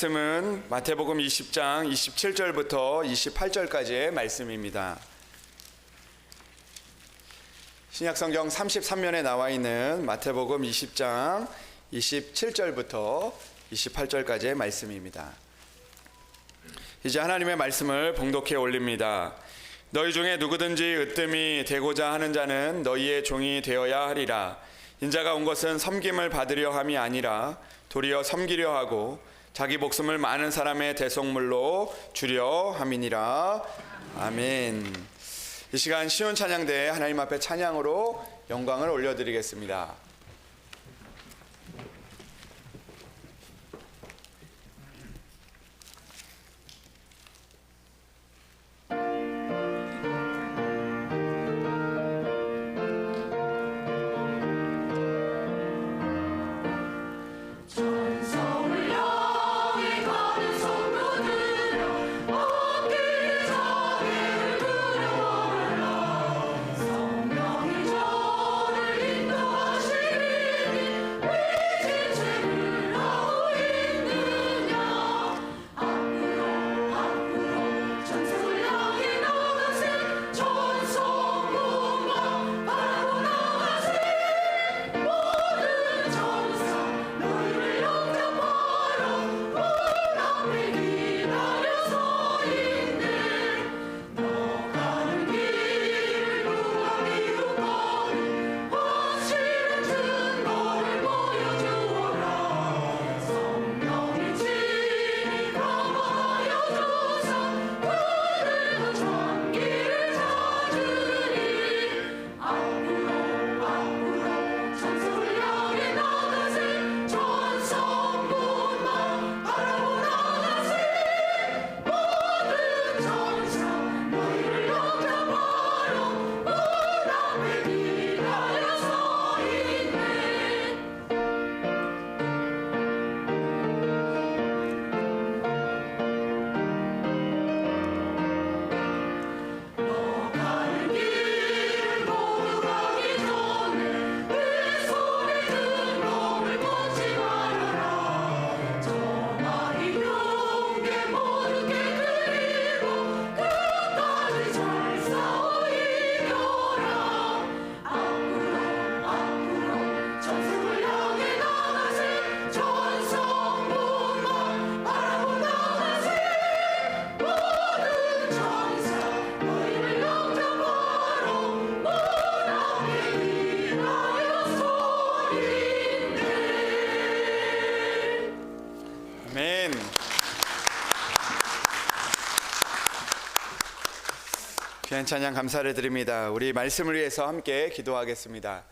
말씀은 마태복음 20장 27절부터 28절까지의 말씀입니다. 신약성경 33면에 나와 있는 마태복음 20장 27절부터 28절까지의 말씀입니다. 이제 하나님의 말씀을 봉독해 올립니다. 너희 중에 누구든지 으뜸이 되고자 하는 자는 너희의 종이 되어야 하리라. 인자가 온 것은 섬김을 받으려 함이 아니라 도리어 섬기려 하고 자기 목숨을 많은 사람의 대속물로 주려 함이니라. 아멘. 이 시간 시온 찬양대에 하나님 앞에 찬양으로 영광을 올려드리겠습니다. 귀한 찬양 감사를 드립니다. 우리 말씀을 위해서 함께 기도하겠습니다.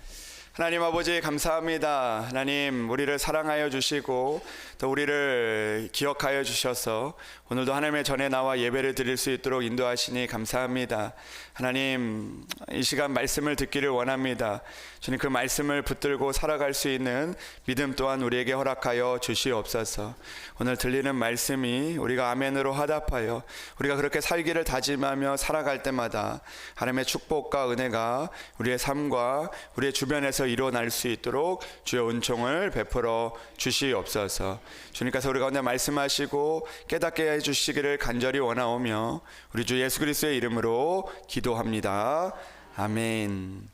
하나님 아버지 감사합니다. 하나님 우리를 사랑하여 주시고 또 우리를 기억하여 주셔서 오늘도 하나님의 전에 나와 예배를 드릴 수 있도록 인도하시니 감사합니다. 하나님 이 시간 말씀을 듣기를 원합니다. 주님 그 말씀을 붙들고 살아갈 수 있는 믿음 또한 우리에게 허락하여 주시옵소서. 오늘 들리는 말씀이 우리가 아멘으로 화답하여 우리가 그렇게 살기를 다짐하며 살아갈 때마다 하나님의 축복과 은혜가 우리의 삶과 우리의 주변에서 일어날 수 있도록 주의 은총을 베풀어 주시옵소서. 주님께서 우리 가운데 말씀하시고 깨닫게 해주시기를 간절히 원하오며 우리 주 예수 그리스도의 이름으로 기도합니다. 아멘.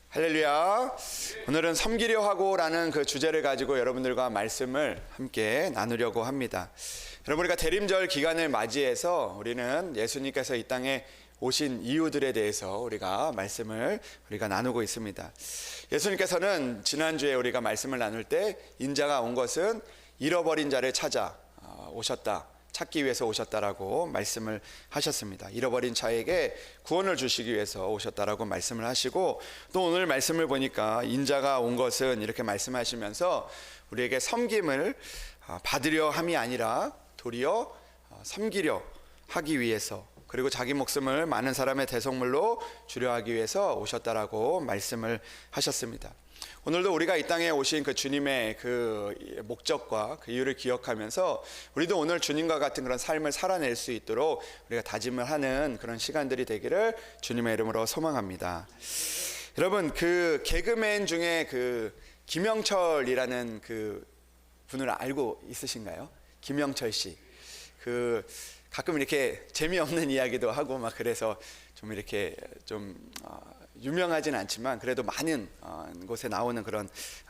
할렐루야. 오늘은 섬기려 하고 라는 그 주제를 가지고 여러분들과 말씀을 함께 나누려고 합니다. 여러분 우리가 대림절 기간을 맞이해서 우리는 예수님께서 이 땅에 오신 이유들에 대해서 우리가 말씀을 나누고 있습니다. 예수님께서는 지난주에 우리가 말씀을 나눌 때 인자가 온 것은 잃어버린 자를 찾아 오셨다, 찾기 위해서 오셨다라고 말씀을 하셨습니다. 잃어버린 자에게 구원을 주시기 위해서 오셨다라고 말씀을 하시고, 또 오늘 말씀을 보니까 인자가 온 것은 이렇게 말씀하시면서 우리에게 섬김을 받으려 함이 아니라 도리어 섬기려 하기 위해서, 그리고 자기 목숨을 많은 사람의 대속물로 주려 하기 위해서 오셨다라고 말씀을 하셨습니다. 오늘도 우리가 이 땅에 오신 그 주님의 그 목적과 그 이유를 기억하면서 우리도 오늘 주님과 같은 그런 삶을 살아낼 수 있도록 우리가 다짐을 하는 그런 시간들이 되기를 주님의 이름으로 소망합니다. 여러분 그 개그맨 중에 그 김영철이라는 그 분을 알고 있으신가요? 김영철 씨. 가끔 이렇게 재미없는 이야기도 하고 막 그래서 좀 이렇게 좀 유명하진 않지만 그래도 많은 곳에 나오는 그런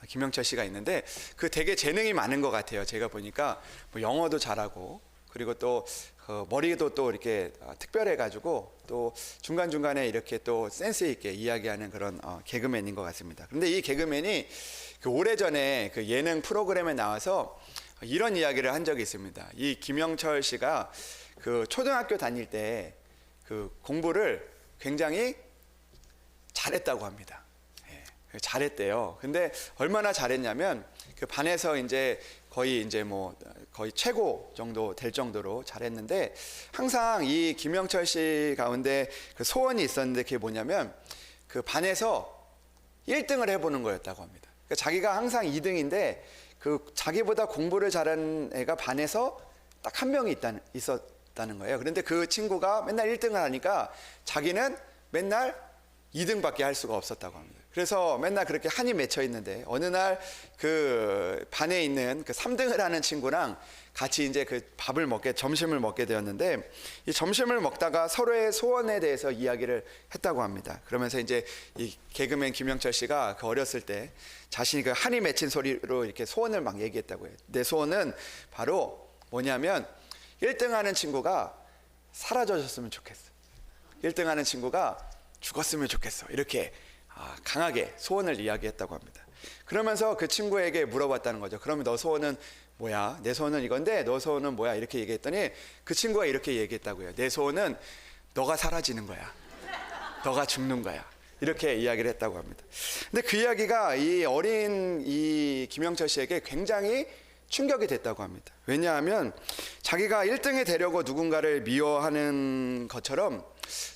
김영철 씨가 있는데 되게 재능이 많은 것 같아요. 제가 보니까 뭐 영어도 잘하고 그리고 또 머리도 또 이렇게 특별해가지고 또 중간중간에 이렇게 또 센스 있게 이야기하는 그런 개그맨인 것 같습니다. 그런데 이 개그맨이 오래전에 예능 프로그램에 나와서 이런 이야기를 한 적이 있습니다. 이 김영철 씨가 초등학교 다닐 때 공부를 굉장히 잘했다고 합니다. 예, 잘했대요. 근데 얼마나 잘했냐면 반에서 이제 거의 최고 정도 될 정도로 잘했는데 항상 이 김영철 씨 가운데 소원이 있었는데 그게 뭐냐면 반에서 1등을 해보는 거였다고 합니다. 그러니까 자기가 항상 2등인데 자기보다 공부를 잘하는 애가 반에서 딱 한 명이 있었다는 거예요. 그런데 그 친구가 맨날 1등을 하니까 자기는 맨날 2등밖에 할 수가 없었다고 합니다. 그래서 맨날 그렇게 한이 맺혀 있는데 어느 날 반에 있는 3등을 하는 친구랑 같이 이제 점심을 먹게 되었는데 이 점심을 먹다가 서로의 소원에 대해서 이야기를 했다고 합니다. 그러면서 이제 이 개그맨 김영철 씨가 어렸을 때 자신이 한이 맺힌 소리로 이렇게 소원을 막 얘기했다고 해요. 내 소원은 바로 뭐냐면 1등 하는 친구가 사라져줬으면 좋겠어. 1등 하는 친구가 죽었으면 좋겠어. 이렇게 강하게 소원을 이야기했다고 합니다. 그러면서 그 친구에게 물어봤다는 거죠. 그러면 너 소원은 뭐야? 내 소원은 이건데 너 소원은 뭐야? 이렇게 얘기했더니 그 친구가 이렇게 얘기했다고요. 내 소원은 너가 사라지는 거야. 너가 죽는 거야. 이렇게 이야기를 했다고 합니다. 근데 그 이야기가 이 어린 이 김영철 씨에게 굉장히 충격이 됐다고 합니다. 왜냐하면 자기가 1등이 되려고 누군가를 미워하는 것처럼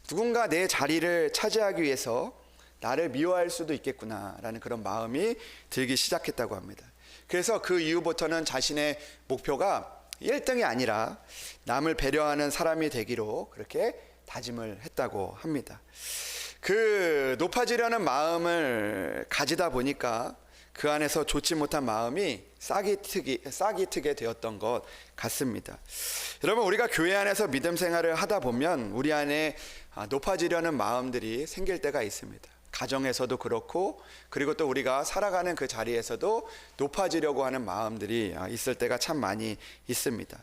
누군가 내 자리를 차지하기 위해서 나를 미워할 수도 있겠구나라는 그런 마음이 들기 시작했다고 합니다. 그래서 그 이후부터는 자신의 목표가 1등이 아니라 남을 배려하는 사람이 되기로 그렇게 다짐을 했다고 합니다. 높아지려는 마음을 가지다 보니까 그 안에서 좋지 못한 마음이 싹이 트게 되었던 것 같습니다. 여러분, 우리가 교회 안에서 믿음 생활을 하다 보면 우리 안에 높아지려는 마음들이 생길 때가 있습니다. 가정에서도 그렇고 그리고 또 우리가 살아가는 그 자리에서도 높아지려고 하는 마음들이 있을 때가 참 많이 있습니다.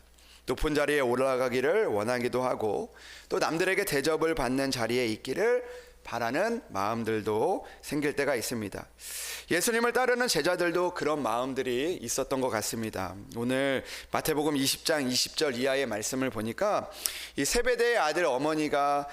높은 자리에 올라가기를 원하기도 하고 또 남들에게 대접을 받는 자리에 있기를 바라는 마음들도 생길 때가 있습니다. 예수님을 따르는 제자들도 그런 마음들이 있었던 것 같습니다. 오늘 마태복음 20장 20절 이하의 말씀을 보니까 이 세베대의 아들 어머니가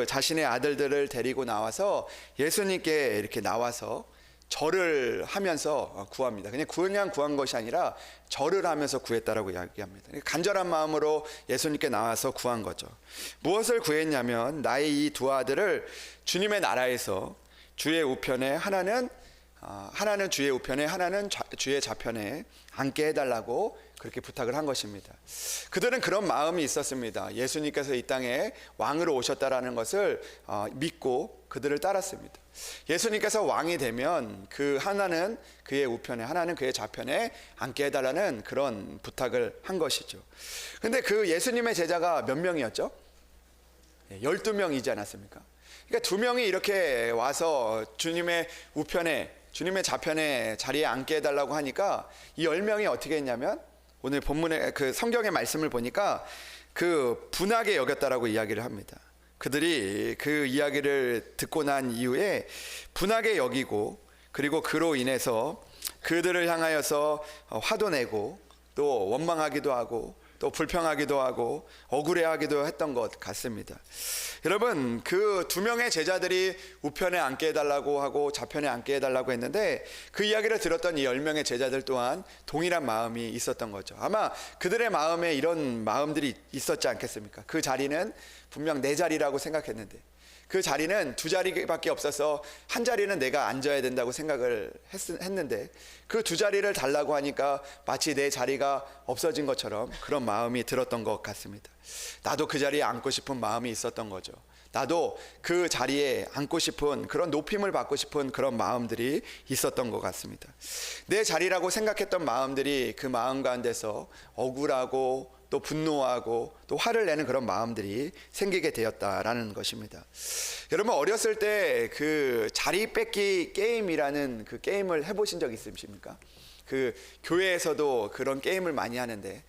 자신의 아들들을 데리고 나와서 예수님께 이렇게 나와서 절을 하면서 구합니다. 그냥 구한 것이 아니라 절을 하면서 구했다라고 이야기합니다. 간절한 마음으로 예수님께 나와서 구한 거죠. 무엇을 구했냐면 나의 이 두 아들을 주님의 나라에서 주의 우편에 하나는 주의 우편에 하나는 주의 좌편에 앉게 해달라고 그렇게 부탁을 한 것입니다. 그들은 그런 마음이 있었습니다. 예수님께서 이 땅에 왕으로 오셨다라는 것을 믿고 그들을 따랐습니다. 예수님께서 왕이 되면 하나는 그의 우편에 하나는 그의 좌편에 앉게 해달라는 그런 부탁을 한 것이죠. 그런데 예수님의 제자가 몇 명이었죠? 12명이지 않았습니까? 그러니까 2명이 이렇게 와서 주님의 우편에 주님의 좌편에 자리에 앉게 해달라고 하니까 이 10명이 어떻게 했냐면 오늘 본문의 성경의 말씀을 보니까 분하게 여겼다라고 이야기를 합니다. 그들이 그 이야기를 듣고 난 이후에 분하게 여기고 그리고 그로 인해서 그들을 향하여서 화도 내고 또 원망하기도 하고 또 불평하기도 하고 억울해하기도 했던 것 같습니다. 여러분, 2명의 제자들이 우편에 앉게 해달라고 하고 좌편에 앉게 해달라고 했는데 그 이야기를 들었던 이 10명의 제자들 또한 동일한 마음이 있었던 거죠. 아마 그들의 마음에 이런 마음들이 있었지 않겠습니까? 그 자리는 분명 내 자리라고 생각했는데 그 자리는 2자리밖에 없어서 한 자리는 내가 앉아야 된다고 생각을 했는데 그 2자리를 달라고 하니까 마치 내 자리가 없어진 것처럼 그런 마음이 들었던 것 같습니다. 나도 그 자리에 앉고 싶은 마음이 있었던 거죠. 나도 그 자리에 앉고 싶은 그런 높임을 받고 싶은 그런 마음들이 있었던 것 같습니다. 내 자리라고 생각했던 마음들이 그 마음 가운데서 억울하고 또 분노하고 또 화를 내는 그런 마음들이 생기게 되었다라는 것입니다. 여러분 어렸을 때 그 자리 뺏기 게임이라는 그 게임을 해보신 적 있으십니까? 그 교회에서도 그런 게임을 많이 하는데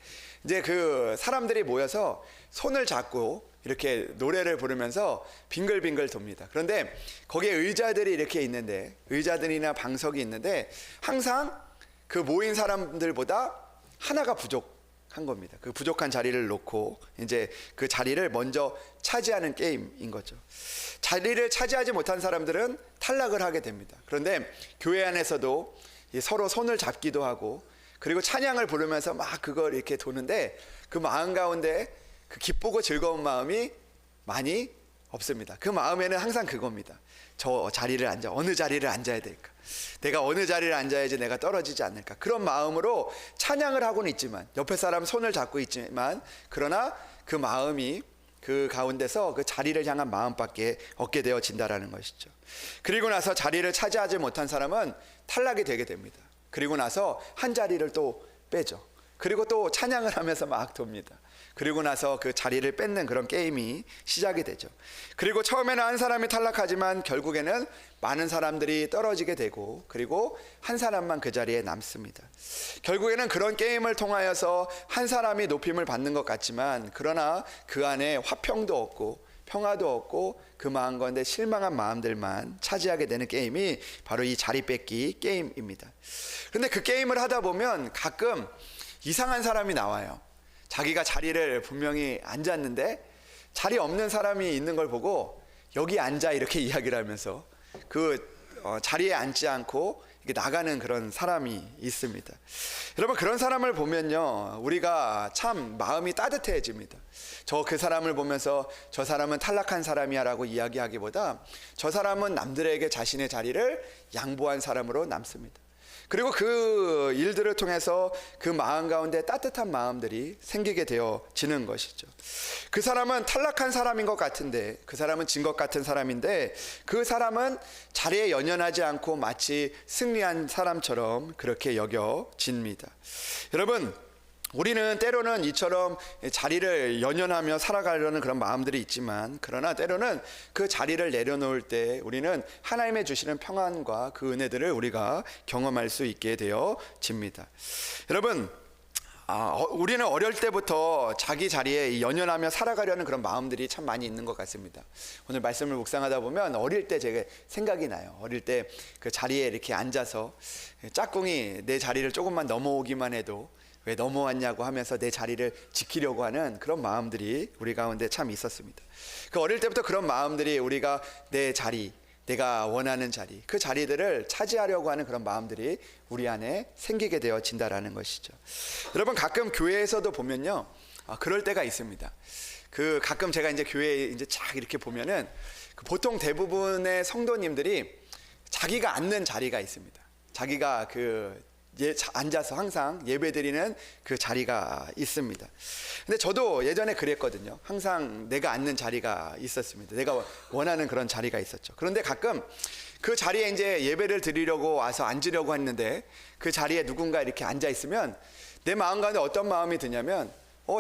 이제 그 사람들이 모여서 손을 잡고 이렇게 노래를 부르면서 빙글빙글 돕니다. 그런데 거기에 의자들이 이렇게 있는데 의자들이나 방석이 있는데 항상 그 모인 사람들보다 하나가 부족한 겁니다. 그 부족한 자리를 놓고 이제 그 자리를 먼저 차지하는 게임인 거죠. 자리를 차지하지 못한 사람들은 탈락을 하게 됩니다. 그런데 교회 안에서도 서로 손을 잡기도 하고 그리고 찬양을 부르면서 막 그걸 이렇게 도는데 그 마음 가운데 그 기쁘고 즐거운 마음이 많이 없습니다. 그 마음에는 항상 그겁니다. 저 자리를 앉아 어느 자리를 앉아야 될까? 내가 어느 자리를 앉아야지 내가 떨어지지 않을까? 그런 마음으로 찬양을 하고는 있지만 옆에 사람 손을 잡고 있지만 그러나 그 마음이 그 가운데서 그 자리를 향한 마음밖에 없게 되어진다라는 것이죠. 그리고 나서 자리를 차지하지 못한 사람은 탈락이 되게 됩니다. 그리고 나서 한 자리를 또 빼죠. 그리고 또 찬양을 하면서 막 돕니다. 그리고 나서 그 자리를 뺏는 그런 게임이 시작이 되죠. 그리고 처음에는 한 사람이 탈락하지만 결국에는 많은 사람들이 떨어지게 되고 그리고 한 사람만 그 자리에 남습니다. 결국에는 그런 게임을 통하여서 한 사람이 높임을 받는 것 같지만 그러나 그 안에 화평도 없고 평화도 없고 그 마음 가운데 실망한 마음들만 차지하게 되는 게임이 바로 이 자리 뺏기 게임입니다. 그런데 그 게임을 하다 보면 가끔 이상한 사람이 나와요. 자기가 자리를 분명히 앉았는데 자리 없는 사람이 있는 걸 보고 여기 앉아 이렇게 이야기를 하면서 그 자리에 앉지 않고 이렇게 나가는 그런 사람이 있습니다. 여러분 그런 사람을 보면요 우리가 참 마음이 따뜻해집니다. 저 그 사람을 보면서 저 사람은 탈락한 사람이야 라고 이야기하기보다 저 사람은 남들에게 자신의 자리를 양보한 사람으로 남습니다. 그리고 그 일들을 통해서 그 마음 가운데 따뜻한 마음들이 생기게 되어지는 것이죠. 그 사람은 탈락한 사람인 것 같은데 그 사람은 진 것 같은 사람인데 그 사람은 자리에 연연하지 않고 마치 승리한 사람처럼 그렇게 여겨집니다. 여러분 우리는 때로는 이처럼 자리를 연연하며 살아가려는 그런 마음들이 있지만 그러나 때로는 그 자리를 내려놓을 때 우리는 하나님의 주시는 평안과 그 은혜들을 우리가 경험할 수 있게 되어집니다. 여러분 우리는 어릴 때부터 자기 자리에 연연하며 살아가려는 그런 마음들이 참 많이 있는 것 같습니다. 오늘 말씀을 묵상하다 보면 어릴 때 제가 생각이 나요. 어릴 때 그 자리에 이렇게 앉아서 짝꿍이 내 자리를 조금만 넘어오기만 해도 왜 넘어왔냐고 하면서 내 자리를 지키려고 하는 그런 마음들이 우리 가운데 참 있었습니다. 그 어릴 때부터 그런 마음들이 우리가 내 자리, 내가 원하는 자리, 그 자리들을 차지하려고 하는 그런 마음들이 우리 안에 생기게 되어진다라는 것이죠. 여러분 가끔 교회에서도 보면요, 그럴 때가 있습니다. 그 가끔 제가 이제 교회에 이제 쫙 이렇게 보면은 그 보통 대부분의 성도님들이 자기가 앉는 자리가 있습니다. 자기가 앉아서 항상 예배드리는 그 자리가 있습니다. 근데 저도 예전에 그랬거든요. 항상 내가 앉는 자리가 있었습니다. 내가 원하는 그런 자리가 있었죠. 그런데 가끔 그 자리에 이제 예배를 드리려고 와서 앉으려고 했는데 그 자리에 누군가 이렇게 앉아 있으면 내 마음 가운데 어떤 마음이 드냐면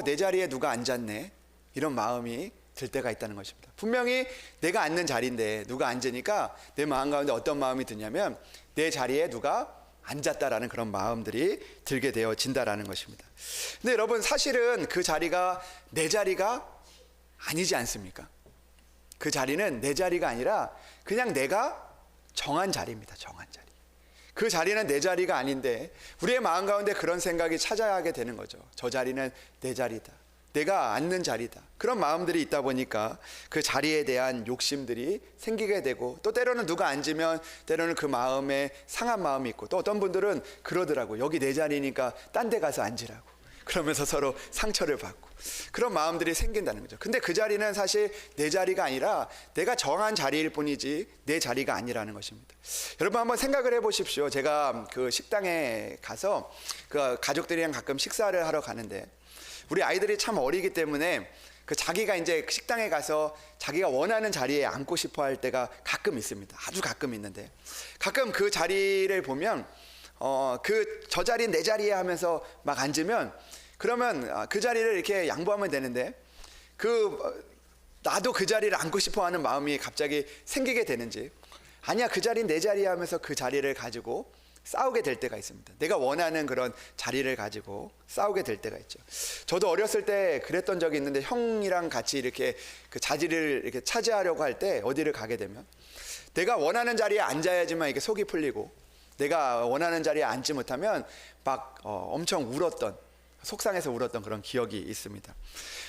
내 자리에 누가 앉았네 이런 마음이 들 때가 있다는 것입니다. 분명히 내가 앉는 자리인데 누가 앉으니까 내 마음 가운데 어떤 마음이 드냐면 내 자리에 누가 앉았다라는 그런 마음들이 들게 되어진다라는 것입니다. 근데 여러분 사실은 그 자리가 내 자리가 아니지 않습니까? 그 자리는 내 자리가 아니라 그냥 내가 정한 자리입니다. 정한 자리. 그 자리는 내 자리가 아닌데 우리의 마음 가운데 그런 생각이 찾아가게 되는 거죠. 저 자리는 내 자리다. 내가 앉는 자리다. 그런 마음들이 있다 보니까 그 자리에 대한 욕심들이 생기게 되고 또 때로는 누가 앉으면 때로는 그 마음에 상한 마음이 있고 또 어떤 분들은 그러더라고요. 여기 내 자리니까 딴 데 가서 앉으라고. 그러면서 서로 상처를 받고 그런 마음들이 생긴다는 거죠. 근데 그 자리는 사실 내 자리가 아니라 내가 정한 자리일 뿐이지 내 자리가 아니라는 것입니다. 여러분 한번 생각을 해보십시오. 제가 그 식당에 가서 그 가족들이랑 가끔 식사를 하러 가는데 우리 아이들이 참 어리기 때문에 그 자기가 이제 식당에 가서 자기가 원하는 자리에 앉고 싶어 할 때가 가끔 있습니다. 아주 가끔 있는데, 가끔 그 자리를 보면 저 자리 내 자리에 하면서 막 앉으면, 그러면 그 자리를 이렇게 양보하면 되는데, 나도 그 자리를 앉고 싶어 하는 마음이 갑자기 생기게 되는지, 아니야 그 자리는 내 자리에 하면서 그 자리를 가지고 싸우게 될 때가 있습니다. 내가 원하는 그런 자리를 가지고 싸우게 될 때가 있죠. 저도 어렸을 때 그랬던 적이 있는데, 형이랑 같이 이렇게 그 자리를 이렇게 차지하려고 할 때 어디를 가게 되면 내가 원하는 자리에 앉아야지만 이게 속이 풀리고, 내가 원하는 자리에 앉지 못하면 막 엄청 울었던, 속상해서 울었던 그런 기억이 있습니다.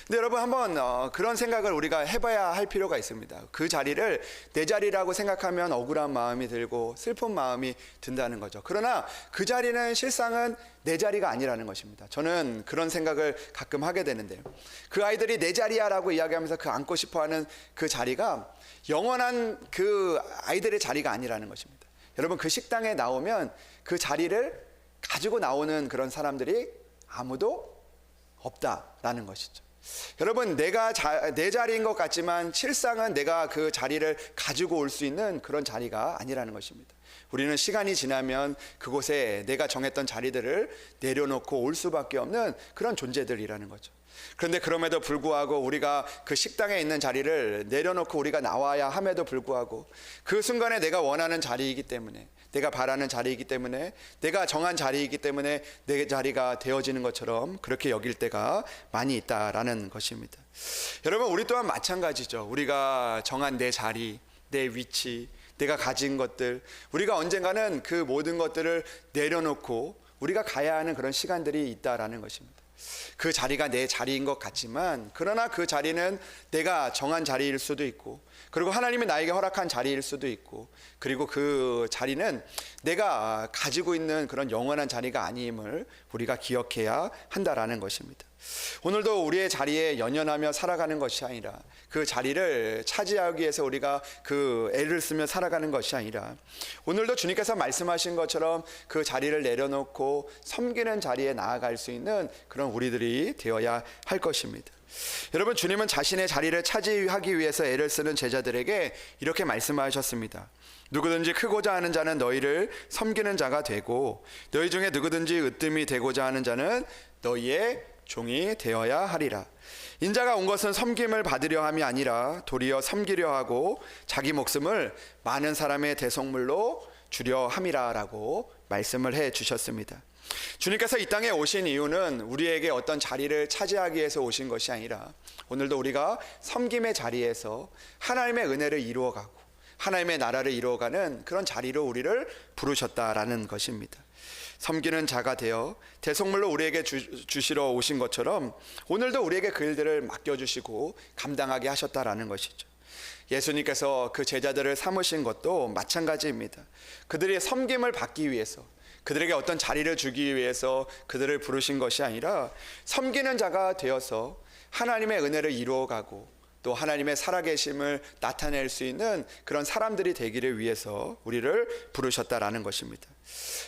근데 여러분, 한번 그런 생각을 우리가 해봐야 할 필요가 있습니다. 그 자리를 내 자리라고 생각하면 억울한 마음이 들고 슬픈 마음이 든다는 거죠. 그러나 그 자리는 실상은 내 자리가 아니라는 것입니다. 저는 그런 생각을 가끔 하게 되는데요, 그 아이들이 내 자리야 라고 이야기하면서 그 앉고 싶어하는 그 자리가 영원한 그 아이들의 자리가 아니라는 것입니다. 여러분, 그 식당에 나오면 그 자리를 가지고 나오는 그런 사람들이 아무도 없다라는 것이죠. 여러분, 내가 내 자리인 것 같지만 실상은 내가 그 자리를 가지고 올 수 있는 그런 자리가 아니라는 것입니다. 우리는 시간이 지나면 그곳에 내가 정했던 자리들을 내려놓고 올 수밖에 없는 그런 존재들이라는 거죠. 그런데 그럼에도 불구하고 우리가 그 식당에 있는 자리를 내려놓고 우리가 나와야 함에도 불구하고, 그 순간에 내가 원하는 자리이기 때문에, 내가 바라는 자리이기 때문에, 내가 정한 자리이기 때문에 내 자리가 되어지는 것처럼 그렇게 여길 때가 많이 있다라는 것입니다. 여러분, 우리 또한 마찬가지죠. 우리가 정한 내 자리, 내 위치, 내가 가진 것들, 우리가 언젠가는 그 모든 것들을 내려놓고 우리가 가야 하는 그런 시간들이 있다라는 것입니다. 그 자리가 내 자리인 것 같지만, 그러나 그 자리는 내가 정한 자리일 수도 있고, 그리고 하나님이 나에게 허락한 자리일 수도 있고, 그리고 그 자리는 내가 가지고 있는 그런 영원한 자리가 아님을 우리가 기억해야 한다라는 것입니다. 오늘도 우리의 자리에 연연하며 살아가는 것이 아니라, 그 자리를 차지하기 위해서 우리가 그 애를 쓰며 살아가는 것이 아니라, 오늘도 주님께서 말씀하신 것처럼 그 자리를 내려놓고 섬기는 자리에 나아갈 수 있는 그런 우리들이 되어야 할 것입니다. 여러분, 주님은 자신의 자리를 차지하기 위해서 애를 쓰는 제자들에게 이렇게 말씀하셨습니다. 누구든지 크고자 하는 자는 너희를 섬기는 자가 되고, 너희 중에 누구든지 으뜸이 되고자 하는 자는 너희의 종이 되어야 하리라. 인자가 온 것은 섬김을 받으려 함이 아니라 도리어 섬기려 하고 자기 목숨을 많은 사람의 대속물로 주려 함이라 라고 말씀을 해 주셨습니다. 주님께서 이 땅에 오신 이유는 우리에게 어떤 자리를 차지하기 위해서 오신 것이 아니라, 오늘도 우리가 섬김의 자리에서 하나님의 은혜를 이루어가고 하나님의 나라를 이루어가는 그런 자리로 우리를 부르셨다라는 것입니다. 섬기는 자가 되어 대속물로 우리에게 주시러 오신 것처럼 오늘도 우리에게 그 일들을 맡겨주시고 감당하게 하셨다라는 것이죠. 예수님께서 그 제자들을 삼으신 것도 마찬가지입니다. 그들이 섬김을 받기 위해서, 그들에게 어떤 자리를 주기 위해서 그들을 부르신 것이 아니라, 섬기는 자가 되어서 하나님의 은혜를 이루어가고 또 하나님의 살아계심을 나타낼 수 있는 그런 사람들이 되기를 위해서 우리를 부르셨다라는 것입니다.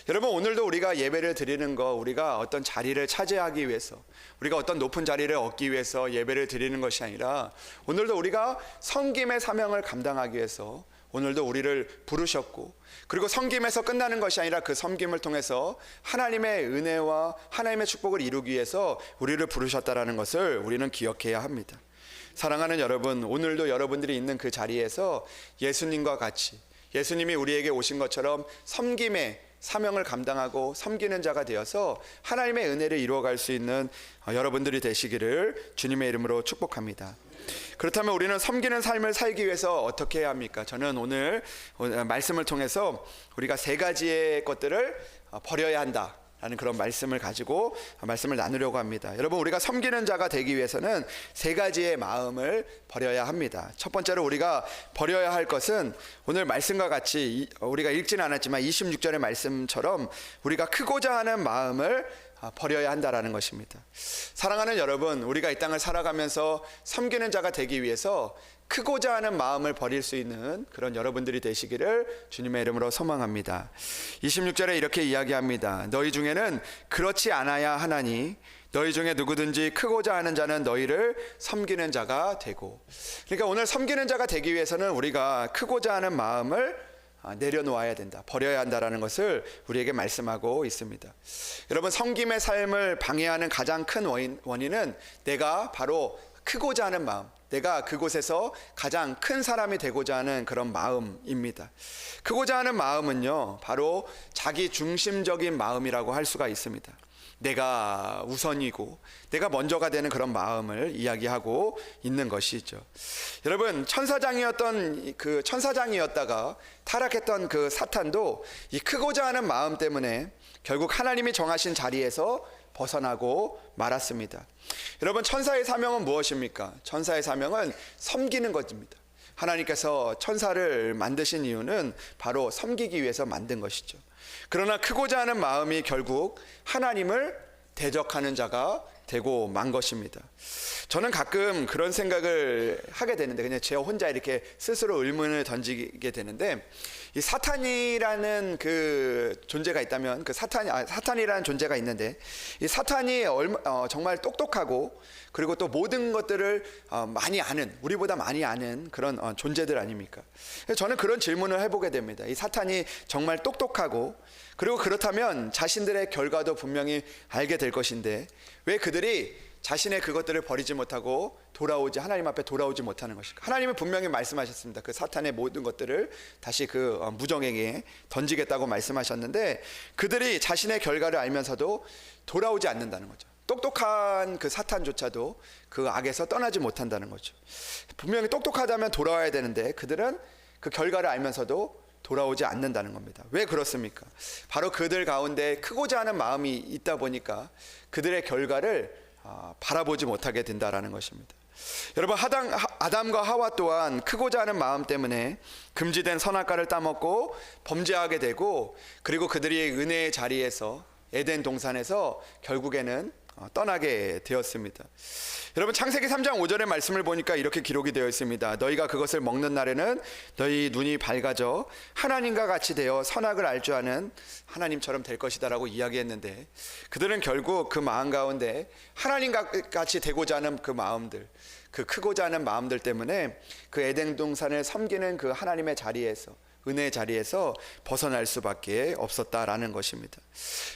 여러분, 오늘도 우리가 예배를 드리는 거, 우리가 어떤 자리를 차지하기 위해서, 우리가 어떤 높은 자리를 얻기 위해서 예배를 드리는 것이 아니라, 오늘도 우리가 섬김의 사명을 감당하기 위해서 오늘도 우리를 부르셨고, 그리고 섬김에서 끝나는 것이 아니라 그 섬김을 통해서 하나님의 은혜와 하나님의 축복을 이루기 위해서 우리를 부르셨다라는 것을 우리는 기억해야 합니다. 사랑하는 여러분, 오늘도 여러분들이 있는 그 자리에서 예수님과 같이, 예수님이 우리에게 오신 것처럼 섬김의 사명을 감당하고 섬기는 자가 되어서 하나님의 은혜를 이루어갈 수 있는 여러분들이 되시기를 주님의 이름으로 축복합니다. 그렇다면 우리는 섬기는 삶을 살기 위해서 어떻게 해야 합니까? 저는 오늘 말씀을 통해서 우리가 세 가지의 것들을 버려야 한다 라는 그런 말씀을 가지고 말씀을 나누려고 합니다. 여러분, 우리가 섬기는 자가 되기 위해서는 세 가지의 마음을 버려야 합니다. 첫 번째로 우리가 버려야 할 것은, 오늘 말씀과 같이 우리가 읽지는 않았지만 26절의 말씀처럼 우리가 크고자 하는 마음을 버려야 한다라는 것입니다. 사랑하는 여러분, 우리가 이 땅을 살아가면서 섬기는 자가 되기 위해서 크고자 하는 마음을 버릴 수 있는 그런 여러분들이 되시기를 주님의 이름으로 소망합니다. 26절에 이렇게 이야기합니다. 너희 중에는 그렇지 않아야 하나니 너희 중에 누구든지 크고자 하는 자는 너희를 섬기는 자가 되고. 그러니까 오늘 섬기는 자가 되기 위해서는 우리가 크고자 하는 마음을 내려놓아야 된다, 버려야 한다라는 것을 우리에게 말씀하고 있습니다. 여러분, 섬김의 삶을 방해하는 가장 큰 원인은 내가 바로 크고자 하는 마음, 내가 그곳에서 가장 큰 사람이 되고자 하는 그런 마음입니다. 크고자 하는 마음은요, 바로 자기 중심적인 마음이라고 할 수가 있습니다. 내가 우선이고 내가 먼저가 되는 그런 마음을 이야기하고 있는 것이죠. 여러분, 천사장이었다가 타락했던 그 사탄도 이 크고자 하는 마음 때문에 결국 하나님이 정하신 자리에서 벗어나고 말았습니다. 여러분, 천사의 사명은 무엇입니까? 천사의 사명은 섬기는 것입니다. 하나님께서 천사를 만드신 이유는 바로 섬기기 위해서 만든 것이죠. 그러나 크고자 하는 마음이 결국 하나님을 대적하는 자가 되고 만 것입니다. 저는 가끔 그런 생각을 하게 되는데, 그냥 제 혼자 이렇게 스스로 의문을 던지게 되는데, 이 사탄이라는 그 존재가 있다면, 사탄이라는 존재가 있는데, 이 사탄이 정말 똑똑하고 그리고 또 모든 것들을 많이 아는, 우리보다 많이 아는 그런 존재들 아닙니까? 저는 그런 질문을 해보게 됩니다. 이 사탄이 정말 똑똑하고 그리고 그렇다면 자신들의 결과도 분명히 알게 될 것인데, 왜 그들이 자신의 그것들을 버리지 못하고 하나님 앞에 돌아오지 못하는 것일까? 하나님은 분명히 말씀하셨습니다. 그 사탄의 모든 것들을 다시 그 무정에게 던지겠다고 말씀하셨는데, 그들이 자신의 결과를 알면서도 돌아오지 않는다는 거죠. 똑똑한 그 사탄조차도 그 악에서 떠나지 못한다는 거죠. 분명히 똑똑하다면 돌아와야 되는데 그들은 그 결과를 알면서도 돌아오지 않는다는 겁니다. 왜 그렇습니까? 바로 그들 가운데 크고자 하는 마음이 있다 보니까 그들의 결과를 바라보지 못하게 된다라는 것입니다. 여러분, 아담과 하와 또한 크고자 하는 마음 때문에 금지된 선악과를 따먹고 범죄하게 되고, 그리고 그들이 은혜의 자리에서, 에덴 동산에서 결국에는 떠나게 되었습니다. 여러분, 창세기 3장 5절의 말씀을 보니까 이렇게 기록이 되어 있습니다. 너희가 그것을 먹는 날에는 너희 눈이 밝아져 하나님과 같이 되어 선악을 알 줄 아는 하나님처럼 될 것이다 라고 이야기했는데, 그들은 결국 그 마음 가운데 하나님과 같이 되고자 하는 그 마음들, 그 크고자 하는 마음들 때문에 그 에덴 동산을 섬기는 그 하나님의 자리에서, 은혜의 자리에서 벗어날 수밖에 없었다라는 것입니다.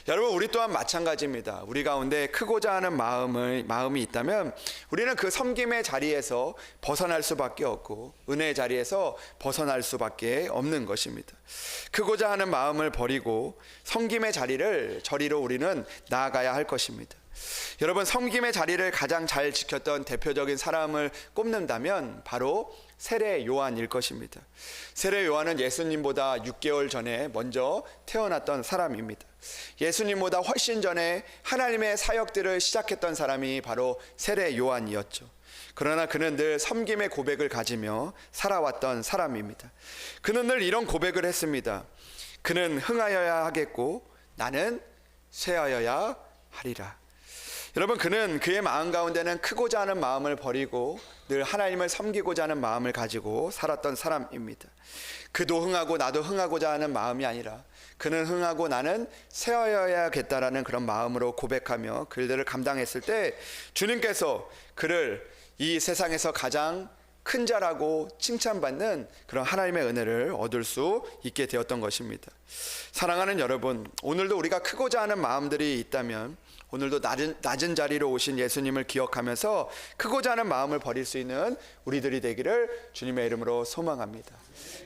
여러분, 우리 또한 마찬가지입니다. 우리 가운데 크고자 하는 마음이 있다면 우리는 그 섬김의 자리에서 벗어날 수밖에 없고 은혜의 자리에서 벗어날 수밖에 없는 것입니다. 크고자 하는 마음을 버리고 섬김의 저리로 우리는 나아가야 할 것입니다. 여러분, 섬김의 자리를 가장 잘 지켰던 대표적인 사람을 꼽는다면 바로 세례 요한일 것입니다. 세례 요한은 예수님보다 6개월 전에 먼저 태어났던 사람입니다. 예수님보다 훨씬 전에 하나님의 사역들을 시작했던 사람이 바로 세례 요한이었죠. 그러나 그는 늘 섬김의 고백을 가지며 살아왔던 사람입니다. 그는 늘 이런 고백을 했습니다. 그는 흥하여야 하겠고 나는 쇠하여야 하리라. 여러분, 그는 그의 마음 가운데는 크고자 하는 마음을 버리고 늘 하나님을 섬기고자 하는 마음을 가지고 살았던 사람입니다. 그도 흥하고 나도 흥하고자 하는 마음이 아니라 그는 흥하고 나는 쇠하여야겠다라는 그런 마음으로 고백하며 글들을 감당했을 때 주님께서 그를 이 세상에서 가장 큰 자라고 칭찬받는 그런 하나님의 은혜를 얻을 수 있게 되었던 것입니다. 사랑하는 여러분, 오늘도 우리가 크고자 하는 마음들이 있다면 오늘도 낮은 자리로 오신 예수님을 기억하면서 크고자 하는 마음을 버릴 수 있는 우리들이 되기를 주님의 이름으로 소망합니다.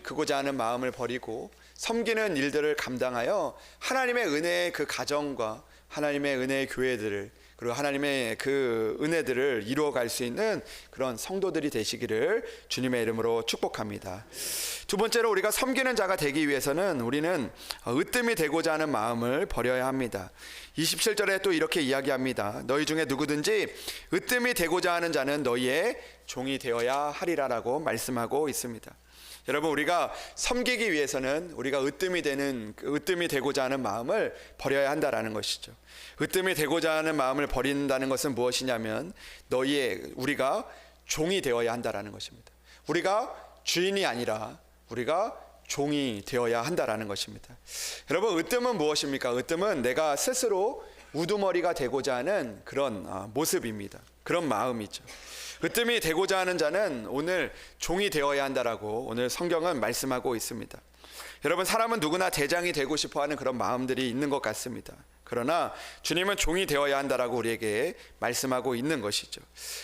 크고자 하는 마음을 버리고 섬기는 일들을 감당하여 하나님의 은혜의 그 가정과 하나님의 은혜의 교회들을, 그리고 하나님의 그 은혜들을 이루어갈 수 있는 그런 성도들이 되시기를 주님의 이름으로 축복합니다. 두 번째로, 우리가 섬기는 자가 되기 위해서는 우리는 으뜸이 되고자 하는 마음을 버려야 합니다. 27절에 또 이렇게 이야기합니다. 너희 중에 누구든지 으뜸이 되고자 하는 자는 너희의 종이 되어야 하리라라고 말씀하고 있습니다. 여러분, 우리가 섬기기 위해서는 우리가 으뜸이 되고자 하는 마음을 버려야 한다라는 것이죠. 으뜸이 되고자 하는 마음을 버린다는 것은 무엇이냐면 우리가 종이 되어야 한다라는 것입니다. 우리가 주인이 아니라 우리가 종이 되어야 한다라는 것입니다. 여러분, 으뜸은 무엇입니까? 으뜸은 내가 스스로 우두머리가 되고자 하는 그런 모습입니다. 그런 마음이죠. 으뜸이 되고자 하는 자는 오늘 종이 되어야 한다라고 오늘 성경은 말씀하고 있습니다. 여러분, 사람은 누구나 대장이 되고 싶어 하는 그런 마음들이 있는 것 같습니다. 그러나 주님은 종이 되어야 한다라고 우리에게 말씀하고 있는 것이죠.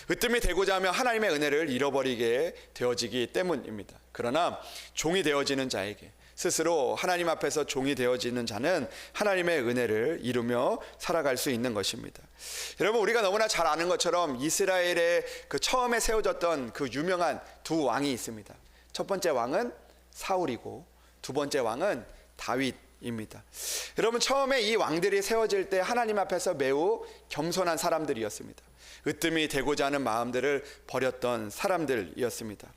으뜸이 되고자 하면 하나님의 은혜를 잃어버리게 되어지기 때문입니다. 그러나 종이 되어지는 자에게, 스스로 하나님 앞에서 종이 되어지는 자는 하나님의 은혜를 이루며 살아갈 수 있는 것입니다. 여러분, 우리가 너무나 잘 아는 것처럼 이스라엘의 그 처음에 세워졌던 그 유명한 두 왕이 있습니다. 첫 번째 왕은 사울이고 두 번째 왕은 다윗입니다. 여러분, 처음에 이 왕들이 세워질 때 하나님 앞에서 매우 겸손한 사람들이었습니다. 으뜸이 되고자 하는 마음들을 버렸던 사람들이었습니다.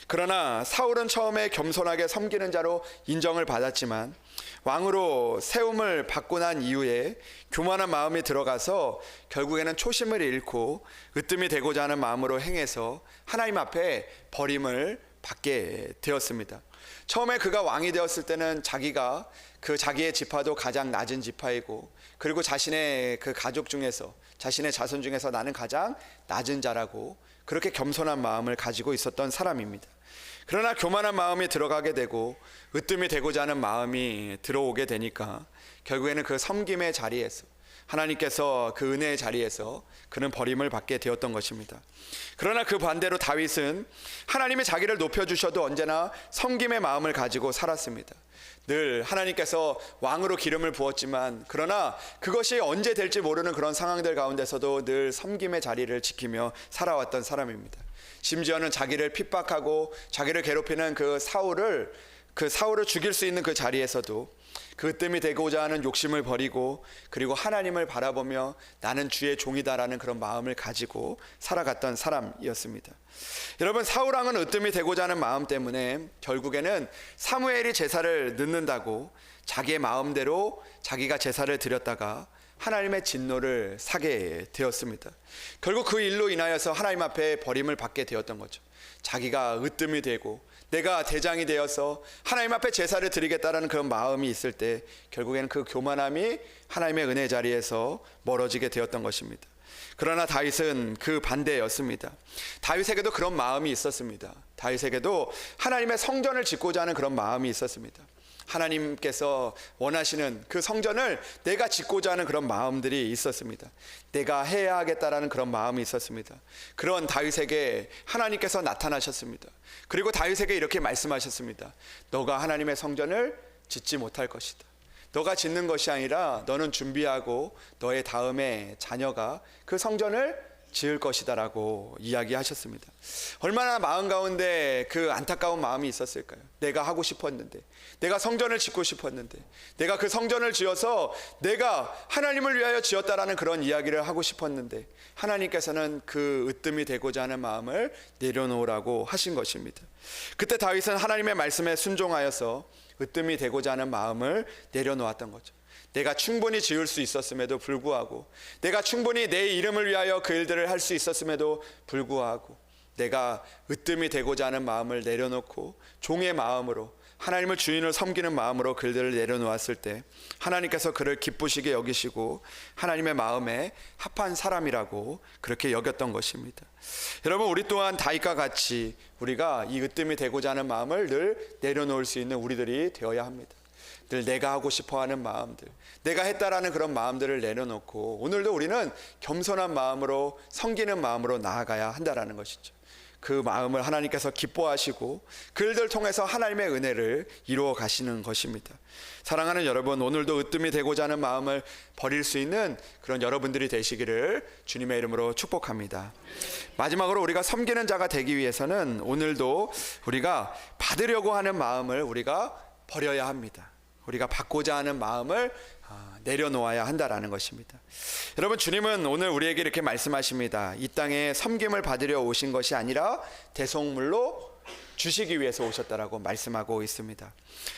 그러나 사울은 처음에 겸손하게 섬기는 자로 인정을 받았지만 왕으로 세움을 받고 난 이후에 교만한 마음이 들어가서 결국에는 초심을 잃고 으뜸이 되고자 하는 마음으로 행해서 하나님 앞에 버림을 받게 되었습니다. 처음에 그가 왕이 되었을 때는 자기가 그 자기의 지파도 가장 낮은 지파이고, 그리고 자신의 그 가족 중에서, 자신의 자손 중에서 나는 가장 낮은 자라고 그렇게 겸손한 마음을 가지고 있었던 사람입니다. 그러나 교만한 마음이 들어가게 되고 으뜸이 되고자 하는 마음이 들어오게 되니까 결국에는 그 섬김의 자리에서, 하나님께서 그 은혜의 자리에서 그는 버림을 받게 되었던 것입니다. 그러나 그 반대로 다윗은 하나님이 자기를 높여주셔도 언제나 섬김의 마음을 가지고 살았습니다. 늘 하나님께서 왕으로 기름을 부었지만, 그러나 그것이 언제 될지 모르는 그런 상황들 가운데서도 늘 섬김의 자리를 지키며 살아왔던 사람입니다. 심지어는 자기를 핍박하고 자기를 괴롭히는 그 사울을 죽일 수 있는 그 자리에서도 그 으뜸이 되고자 하는 욕심을 버리고, 그리고 하나님을 바라보며 나는 주의 종이다라는 그런 마음을 가지고 살아갔던 사람이었습니다. 여러분, 사울왕은 으뜸이 되고자 하는 마음 때문에 결국에는 사무엘이 제사를 넣는다고 자기의 마음대로 자기가 제사를 드렸다가 하나님의 진노를 사게 되었습니다. 결국 그 일로 인하여서 하나님 앞에 버림을 받게 되었던 거죠. 자기가 으뜸이 되고 내가 대장이 되어서 하나님 앞에 제사를 드리겠다라는 그런 마음이 있을 때 결국에는 그 교만함이 하나님의 은혜 자리에서 멀어지게 되었던 것입니다. 그러나 다윗은 그 반대였습니다. 다윗에게도 그런 마음이 있었습니다. 다윗에게도 하나님의 성전을 짓고자 하는 그런 마음이 있었습니다. 하나님께서 원하시는 그 성전을 내가 짓고자 하는 그런 마음들이 있었습니다. 내가 해야 하겠다라는 그런 마음이 있었습니다. 그런 다윗에게 하나님께서 나타나셨습니다. 그리고 다윗에게 이렇게 말씀하셨습니다. 너가 하나님의 성전을 짓지 못할 것이다. 너가 짓는 것이 아니라 너는 준비하고 너의 다음에 자녀가 그 성전을 지을 것이다라고 이야기하셨습니다. 얼마나 마음 가운데 그 안타까운 마음이 있었을까요? 내가 하고 싶었는데, 내가 성전을 짓고 싶었는데, 내가 그 성전을 지어서 내가 하나님을 위하여 지었다라는 그런 이야기를 하고 싶었는데 하나님께서는 그 으뜸이 되고자 하는 마음을 내려놓으라고 하신 것입니다. 그때 다윗은 하나님의 말씀에 순종하여서 으뜸이 되고자 하는 마음을 내려놓았던 거죠. 내가 충분히 지을 수 있었음에도 불구하고, 내가 충분히 내 이름을 위하여 그 일들을 할 수 있었음에도 불구하고, 내가 으뜸이 되고자 하는 마음을 내려놓고 종의 마음으로, 하나님을 주인을 섬기는 마음으로 그 일들을 내려놓았을 때 하나님께서 그를 기쁘시게 여기시고 하나님의 마음에 합한 사람이라고 그렇게 여겼던 것입니다. 여러분, 우리 또한 다윗과 같이 우리가 이 으뜸이 되고자 하는 마음을 늘 내려놓을 수 있는 우리들이 되어야 합니다. 늘 내가 하고 싶어하는 마음들, 내가 했다라는 그런 마음들을 내려놓고 오늘도 우리는 겸손한 마음으로, 섬기는 마음으로 나아가야 한다라는 것이죠. 그 마음을 하나님께서 기뻐하시고 그들을 통해서 하나님의 은혜를 이루어 가시는 것입니다. 사랑하는 여러분, 오늘도 으뜸이 되고자 하는 마음을 버릴 수 있는 그런 여러분들이 되시기를 주님의 이름으로 축복합니다. 마지막으로 우리가 섬기는 자가 되기 위해서는 오늘도 우리가 받으려고 하는 마음을 우리가 버려야 합니다. 우리가 받고자 하는 마음을 내려놓아야 한다라는 것입니다. 여러분, 주님은 오늘 우리에게 이렇게 말씀하십니다. 이 땅에 섬김을 받으려 오신 것이 아니라 대속물로 주시기 위해서 오셨다라고 말씀하고 있습니다.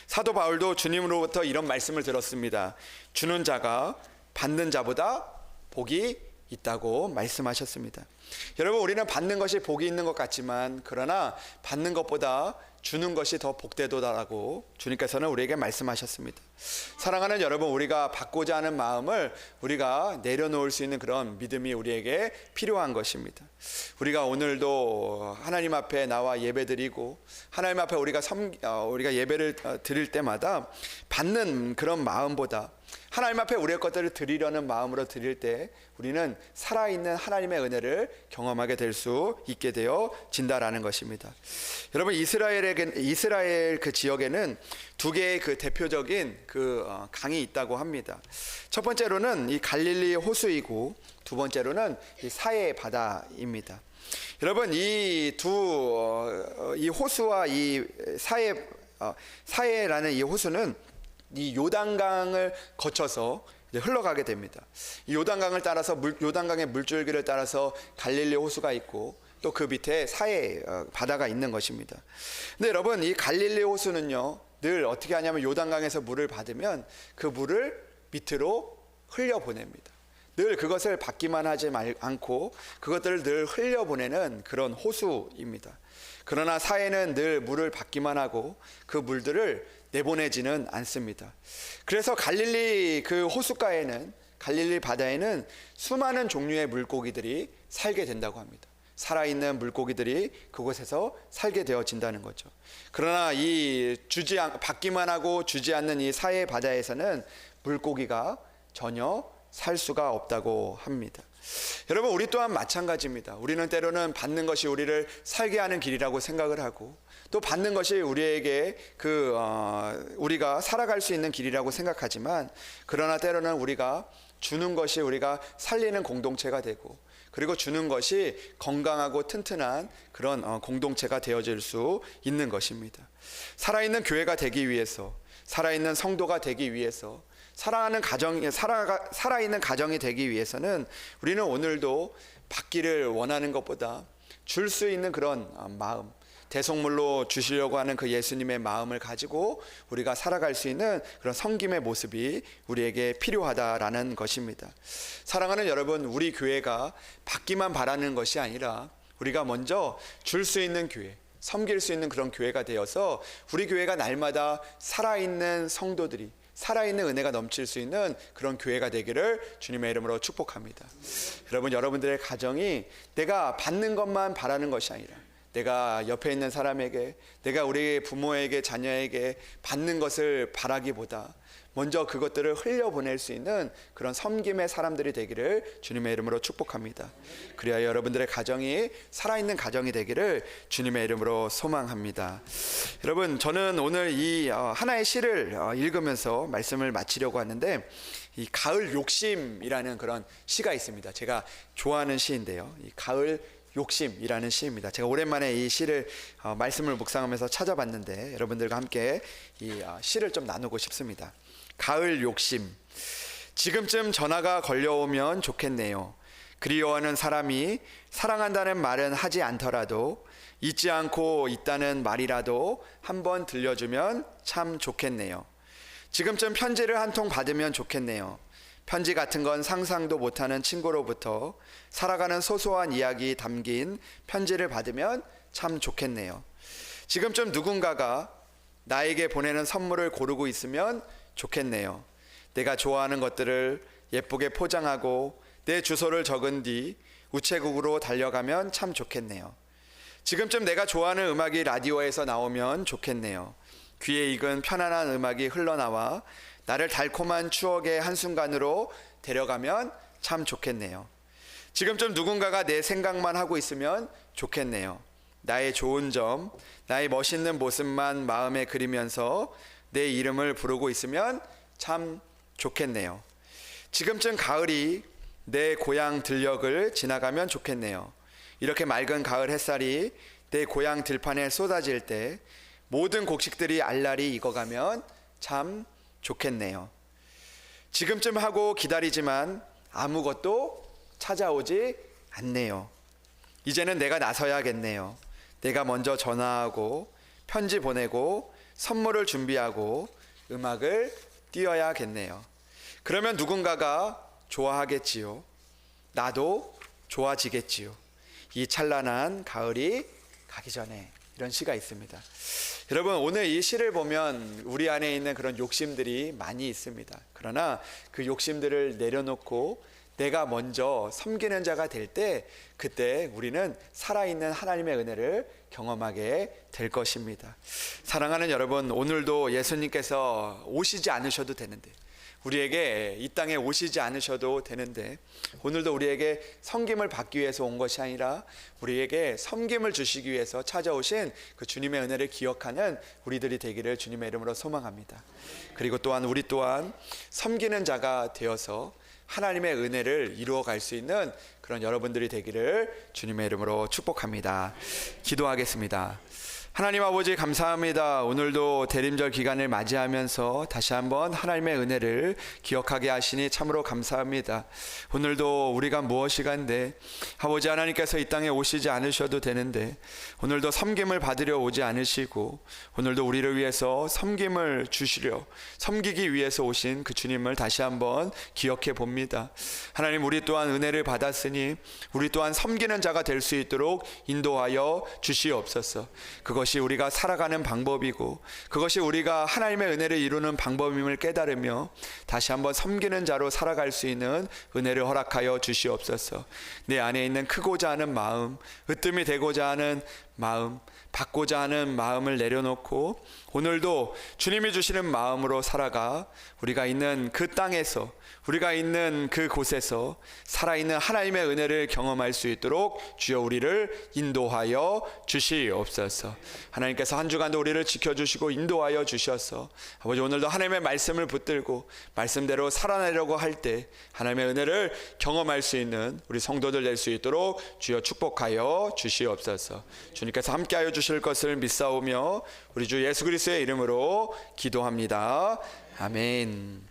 사도 바울도 주님으로부터 이런 말씀을 들었습니다. 주는 자가 받는 자보다 복이 있다고 말씀하셨습니다. 여러분, 우리는 받는 것이 복이 있는 것 같지만 그러나 받는 것보다 주는 것이 더 복되도다라고 주님께서는 우리에게 말씀하셨습니다. 사랑하는 여러분, 우리가 받고자 하는 마음을 우리가 내려놓을 수 있는 그런 믿음이 우리에게 필요한 것입니다. 우리가 오늘도 하나님 앞에 나와 예배드리고 하나님 앞에 우리가 예배를 드릴 때마다 받는 그런 마음보다 하나님 앞에 우리의 것들을 드리려는 마음으로 드릴 때 우리는 살아있는 하나님의 은혜를 경험하게 될 수 있게 되어진다라는 것입니다. 여러분, 이스라엘 그 지역에는 두 개의 그 대표적인 강이 있다고 합니다. 첫 번째로는 이 갈릴리 호수이고 두 번째로는 이 사해 바다입니다. 여러분, 이 호수와 이 사해라는 이 호수는 이 요단강을 거쳐서 이제 흘러가게 됩니다. 이 요단강을 따라서 요단강의 물줄기를 따라서 갈릴리 호수가 있고 또 그 밑에 사해 바다가 있는 것입니다. 근데 여러분, 이 갈릴리 호수는요 늘 어떻게 하냐면 요단강에서 물을 받으면 그 물을 밑으로 흘려보냅니다. 늘 그것을 받기만 하지 않고 그것들을 늘 흘려보내는 그런 호수입니다. 그러나 사해는 늘 물을 받기만 하고 그 물들을 내보내지는 않습니다. 그래서 갈릴리 그 호숫가에는, 갈릴리 바다에는 수많은 종류의 물고기들이 살게 된다고 합니다. 살아있는 물고기들이 그곳에서 살게 되어진다는 거죠. 그러나 받기만 하고 주지 않는 이 사해 바다에서는 물고기가 전혀 살 수가 없다고 합니다. 여러분, 우리 또한 마찬가지입니다. 우리는 때로는 받는 것이 우리를 살게 하는 길이라고 생각을 하고 또 받는 것이 우리에게 우리가 살아갈 수 있는 길이라고 생각하지만 그러나 때로는 우리가 주는 것이 우리가 살리는 공동체가 되고 그리고 주는 것이 건강하고 튼튼한 그런 공동체가 되어질 수 있는 것입니다. 살아있는 교회가 되기 위해서, 살아있는 성도가 되기 위해서, 살아있는 가정이 되기 위해서는 우리는 오늘도 받기를 원하는 것보다 줄 수 있는 그런 마음, 대속물로 주시려고 하는 그 예수님의 마음을 가지고 우리가 살아갈 수 있는 그런 섬김의 모습이 우리에게 필요하다라는 것입니다. 사랑하는 여러분, 우리 교회가 받기만 바라는 것이 아니라 우리가 먼저 줄 수 있는 교회, 섬길 수 있는 그런 교회가 되어서 우리 교회가 날마다 살아있는 성도들이, 살아있는 은혜가 넘칠 수 있는 그런 교회가 되기를 주님의 이름으로 축복합니다. 여러분, 여러분들의 가정이 내가 받는 것만 바라는 것이 아니라 내가 옆에 있는 사람에게, 내가 우리 부모에게, 자녀에게 받는 것을 바라기보다 먼저 그것들을 흘려보낼 수 있는 그런 섬김의 사람들이 되기를 주님의 이름으로 축복합니다. 그래야 여러분들의 가정이 살아있는 가정이 되기를 주님의 이름으로 소망합니다. 여러분, 저는 오늘 이 하나의 시를 읽으면서 말씀을 마치려고 하는데 이 가을 욕심이라는 그런 시가 있습니다. 제가 좋아하는 시인데요. 이 가을 욕심이라는 시입니다. 제가 오랜만에 이 시를 말씀을 묵상하면서 찾아봤는데 여러분들과 함께 이 시를 좀 나누고 싶습니다. 가을 욕심. 지금쯤 전화가 걸려오면 좋겠네요. 그리워하는 사람이 사랑한다는 말은 하지 않더라도 잊지 않고 있다는 말이라도 한번 들려주면 참 좋겠네요. 지금쯤 편지를 한 통 받으면 좋겠네요. 편지 같은 건 상상도 못하는 친구로부터 살아가는 소소한 이야기 담긴 편지를 받으면 참 좋겠네요. 지금쯤 누군가가 나에게 보내는 선물을 고르고 있으면 좋겠네요. 내가 좋아하는 것들을 예쁘게 포장하고 내 주소를 적은 뒤 우체국으로 달려가면 참 좋겠네요. 지금쯤 내가 좋아하는 음악이 라디오에서 나오면 좋겠네요. 귀에 익은 편안한 음악이 흘러나와 나를 달콤한 추억의 한순간으로 데려가면 참 좋겠네요. 지금쯤 누군가가 내 생각만 하고 있으면 좋겠네요. 나의 좋은 점, 나의 멋있는 모습만 마음에 그리면서 내 이름을 부르고 있으면 참 좋겠네요. 지금쯤 가을이 내 고향 들녘을 지나가면 좋겠네요. 이렇게 맑은 가을 햇살이 내 고향 들판에 쏟아질 때 모든 곡식들이 알알이 익어가면 참 좋겠네요. 지금쯤 하고 기다리지만 아무것도 찾아오지 않네요. 이제는 내가 나서야겠네요. 내가 먼저 전화하고 편지 보내고 선물을 준비하고 음악을 띄워야겠네요. 그러면 누군가가 좋아하겠지요. 나도 좋아지겠지요. 이 찬란한 가을이 가기 전에, 이런 시가 있습니다. 여러분, 오늘 이 시를 보면 우리 안에 있는 그런 욕심들이 많이 있습니다. 그러나 그 욕심들을 내려놓고 내가 먼저 섬기는 자가 될 때, 그때 우리는 살아있는 하나님의 은혜를 경험하게 될 것입니다. 사랑하는 여러분, 오늘도 예수님께서 오시지 않으셔도 되는데, 우리에게 이 땅에 오시지 않으셔도 되는데, 오늘도 우리에게 섬김을 받기 위해서 온 것이 아니라 우리에게 섬김을 주시기 위해서 찾아오신 그 주님의 은혜를 기억하는 우리들이 되기를 주님의 이름으로 소망합니다. 그리고 또한 우리 또한 섬기는 자가 되어서 하나님의 은혜를 이루어갈 수 있는 그런 여러분들이 되기를 주님의 이름으로 축복합니다. 기도하겠습니다. 하나님 아버지, 감사합니다. 오늘도 대림절 기간을 맞이하면서 다시 한번 하나님의 은혜를 기억하게 하시니 참으로 감사합니다. 오늘도 우리가 무엇이간데 아버지 하나님께서 이 땅에 오시지 않으셔도 되는데, 오늘도 섬김을 받으려 오지 않으시고 오늘도 우리를 위해서 섬김을 주시려, 섬기기 위해서 오신 그 주님을 다시 한번 기억해 봅니다. 하나님, 우리 또한 은혜를 받았으니 우리 또한 섬기는 자가 될 수 있도록 인도하여 주시옵소서. 그것이 우리가 살아가는 방법이고 그것이 우리가 하나님의 은혜를 이루는 방법임을 깨달으며 다시 한번 섬기는 자로 살아갈 수 있는 은혜를 허락하여 주시옵소서. 내 안에 있는 크고자 하는 마음, 으뜸이 되고자 하는 마음, 받고자 하는 마음을 내려놓고 오늘도 주님이 주시는 마음으로 살아가 우리가 있는 그 땅에서, 우리가 있는 그 곳에서 살아있는 하나님의 은혜를 경험할 수 있도록 주여 우리를 인도하여 주시옵소서. 하나님께서 한 주간도 우리를 지켜주시고 인도하여 주셔서 아버지, 오늘도 하나님의 말씀을 붙들고 말씀대로 살아내려고 할 때 하나님의 은혜를 경험할 수 있는 우리 성도들 될 수 있도록 주여 축복하여 주시옵소서. 주님께서 함께하여 주실 것을 믿사오며 우리 주 예수 그리스도의 이름으로 기도합니다. 아멘.